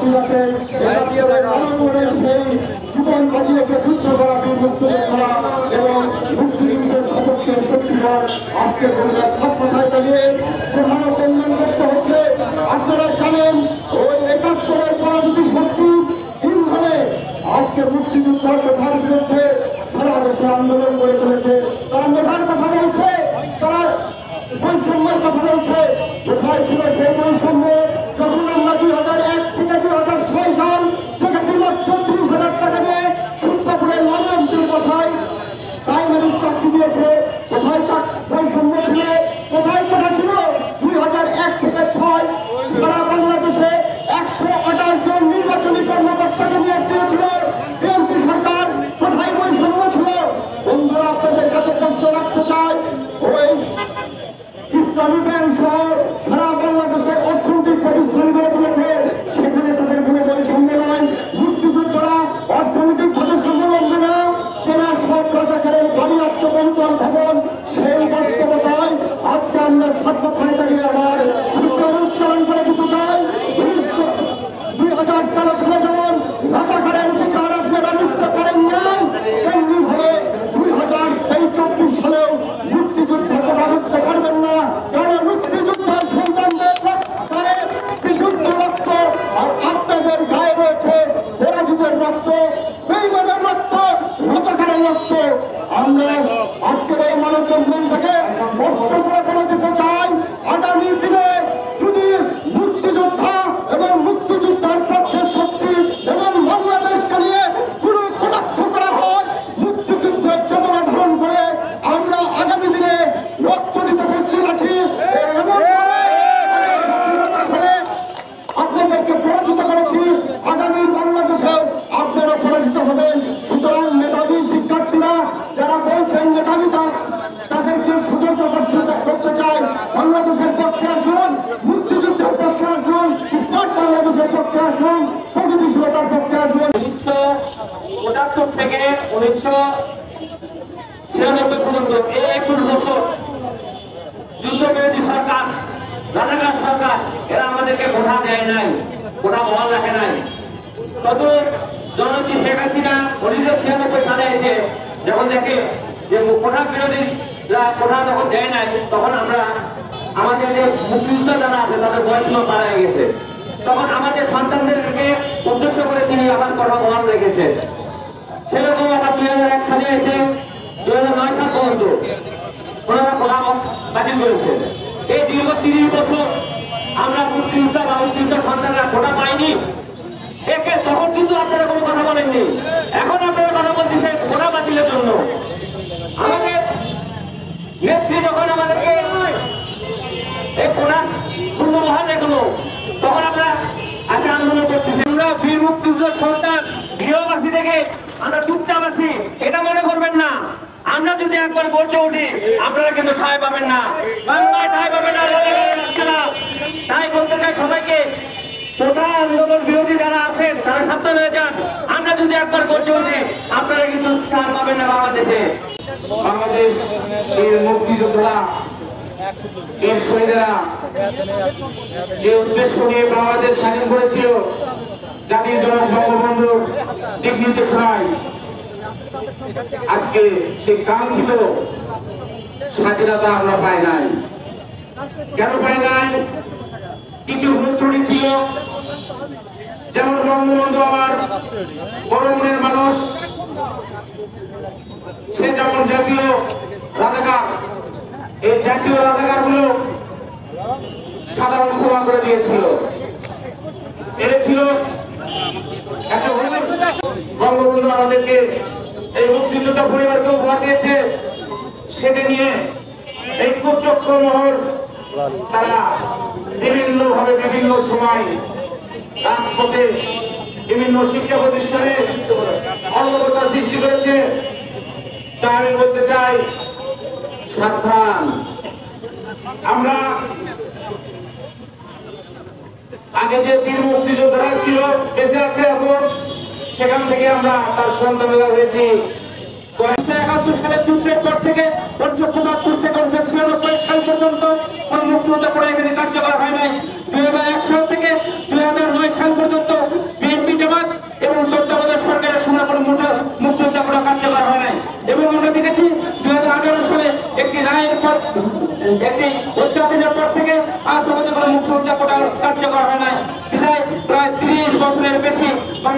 উপস্থিত আছেন। সেই জীবন বাজি রেখে যুদ্ধ করা, বীর মুক্তিযোদ্ধা এবং মুক্তিযুদ্ধের সশক্তের শক্তিধর আজকে সব কথায় দাঁড়িয়ে যে মানববন্ধন করতে হচ্ছে। আপনারা জানেন ওই ৭১-এর পরাজিত শক্তি ইন্ধনে আজকে মুক্তিযুদ্ধের কথার বিরুদ্ধে সারা দেশে আন্দোলন গড়ে তুলেছে। তারা মেধার কথা বলছে, তারা বৈষম্যের কথা বলছে। কোথায় ছিল সেই বৈষম্য যখন আমরা 2001 থেকে 2006 সাল দেখেছি মাত্র ৩০,০০০ টাকা দিয়ে সুন্দরপুরে লালমন্ত্রীর বসায় প্রাইমারির চাকরি দিয়েছে? কোথায় বৈষম্য ছিল? কোথায় কোথা ছিল 2001 থেকে 2006 সারা বাংলাদেশে 128 জন নির্বাচনী কর্মকর্তাকে নিয়োগ দিয়েছিল বিএনপি সরকার? কোথায় বৈষম্য ছিল? বন্ধুরা, আপনাদের কাছে প্রশ্ন রাখতে চাই, ওই ইসলামী ব্যাংক সহ সারা বাংলাদেশের অর্থনৈতিক প্রতিষ্ঠান গড়ে তুলেছে, সেখানে তাদের কোনো বৈষম্য নয়। মুক্তিযোদ্ধারা অর্থনৈতিকভাবে স্বাবলম্বী না, চেনা সব রাজাকারের বাড়ি আজকে বহুতল ভবন। সেই বাস্তবতায় আজকে আমরা সাতক্ষীরায় দাঁড়িয়ে আবার উচ্চারণ করে দিতে চাই। 2013 সালে যেমন রাজাকারের বিচার আপনারা লিখতে পারেন নাই, তেমনি ভাবে 2024 সালেও মুক্তিযুদ্ধকে রাখতে পারবেন না। কারণ মুক্তিযুদ্ধের সন্তানদের গায়ে বিশুদ্ধ রক্ত, আর আপনাদের গায়ে রয়েছে পরাজিতের রক্ত, বেঈমানের রক্ত, রাজাকারের রক্ত। আমরা আজকের এই মানববন্ধন থেকে স্পষ্ট করে বলে দিতে চাই, আগামী দিনে যদি মুক্তিযোদ্ধা এবং মুক্তিযোদ্ধার পক্ষের শক্তি এবং বাংলাদেশকে নিয়ে কোনো কটাক্ষ করা হয়, মুক্তিযুদ্ধের চেতনা ধারণ করে আমরা আগামী দিনে রক্ত দিতে প্রস্তুত আছি। আপনাদেরকে পরাজিত করেছি, আগামী বাংলাদেশেও আপনারা পরাজিত হবেন। সুতরাং মেধাবী শিক্ষার্থীরা যারা বলছেন মেধাবীতা, তাদেরকে সতর্ক করতে চাই, বাংলাদেশের পক্ষে আসুন, মুক্তিযুদ্ধের পক্ষে আসুন, স্মার্ট বাংলাদেশের পক্ষে আসুন, প্রগতিশীলতার পক্ষে আসুন। 1975 থেকে 1996 পর্যন্ত এই 21 বছর যুদ্ধবিরোধী সরকার, রাজাকার সরকার, এরা আমাদেরকে কোঠা দেয় নাই, কোঠা বহাল রাখে নাই। তত জননেত্রী শেখ হাসিনা 1996 সালে এসে যখন দেখে যে কোঠা বিরোধীরা কোঠা যখন দেয় নাই, তখন আমরা আমাদের যে মুক্তিযোদ্ধা যারা আছে তাদের বয়সীমা পার হয়ে গেছে, তখন আমাদের সন্তানদেরকে উদ্দেশ্য করে তিনি আবার কোঠা বহাল রেখেছে। সেরকম আবার 2001 সালে এসে 2009 সাল পর্যন্ত ওনারা কোঠা বাতিল করেছে। এই দীর্ঘ 30 বছর আমরা মুক্তিযোদ্ধা বা মুক্তিযোদ্ধা সন্তানরা কোঠা পাইনি। একে তখন কিন্তু আপনারা কোনো কথা বলেননি, এখন আপনারা কথা বলতেছেন কোঠা বাতিলের জন্য। আমাদের নেত্রী যখন আমাদেরকে এই কোঠা পূর্ণ বহাল রেখলো, তখন আমরা আসে আন্দোলন করতেছি। আমরা বীর মুক্তিযোদ্ধার সন্তান, গৃহবাসী থেকে আমরা চুপচাপ আছি এটা মনে করবেন না। আমরা যদি একবার গর্জে উঠি, আপনারা কিন্তু ঠাঁই পাবেন না, বাংলায় ঠাঁই পাবেন না। তাই বলতে চাই সবাইকে, কোঠা আন্দোলন বিরোধী যারা আছেন তারা সাবধান হয়ে যান। আমরা যদি একবার গর্জে উঠি, আপনারা কিন্তু ঠাঁই পাবেন না বাংলাদেশে। বাংলাদেশ এর মুক্তিযোদ্ধারা, এর শহীদেরা যে উদ্দেশ্য নিয়ে বাংলাদেশ স্বাধীন করেছিল, জাতির জনক বঙ্গবন্ধুর দিক নির্দেশনায় আজকে সেই কাঙ্ক্ষিত স্বাধীনতা আমরা পাই নাই। কেন পাই নাই? কিছু ভুল ত্রুটি ছিল। যেমন বঙ্গবন্ধু আমার বড় মনের মানুষ, সে যেমন জাতীয় রাজাকার, এই জাতীয় রাজাকার গুলো সাধারণ ক্ষমা করে দিয়েছিল। এটা ছিল একটা বঙ্গবন্ধু আমাদেরকে এই মুক্তিযোদ্ধা পরিবারকে উপহার দিয়েছে, সেটা নিয়ে এই কুচক্র মহল তারা বিভিন্ন ভাবে বিভিন্ন সময় রাজপথে বিভিন্ন শিক্ষা প্রতিষ্ঠানে অরাজকতা সৃষ্টি করেছে। তা আমি বলতে চাই, সাবধান। আমরা আগে যে বীর মুক্তিযোদ্ধারা ছিল, বেঁচে আছে এখন, সেখান থেকে আমরা তার সন্তানেরা হয়েছি। 1971 সালের যুদ্ধের পর থেকে 1975 থেকে 1996 সাল পর্যন্ত কোন মুক্তিযোদ্ধা পড়ে এখানে কার্যকর হয় নাই। 2001 সাল থেকে 2009 সাল পর্যন্ত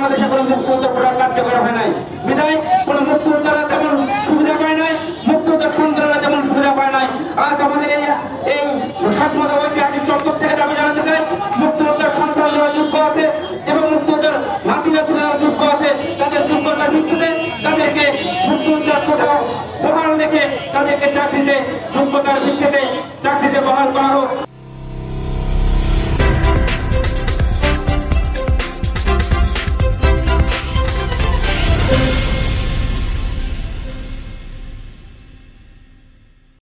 বাংলাদেশে কোনো মুক্তিযোদ্ধা প্রোগ্রাম কার্যকর হয় নাই। বিদায় কোনো মুক্তিযোদ্ধারা তেমন সুবিধা পায় নাই, মুক্তিযোদ্ধার সন্তানরা তেমন সুবিধা পায় নাই। আজ আমাদের এই সাতমাথা ঐতিহাসিক চত্বর থেকে দাবি জানাতে চাই, মুক্তিযোদ্ধার সন্তান যারা যোগ্য আছে এবং মুক্তিযোদ্ধার নাতি-নাতনি যারা যোগ্য আছে, তাদের যোগ্যতার ভিত্তিতে তাদেরকে মুক্তিযোদ্ধার কোথাও বহাল রেখে তাদেরকে চাকরিতে যোগ্যতার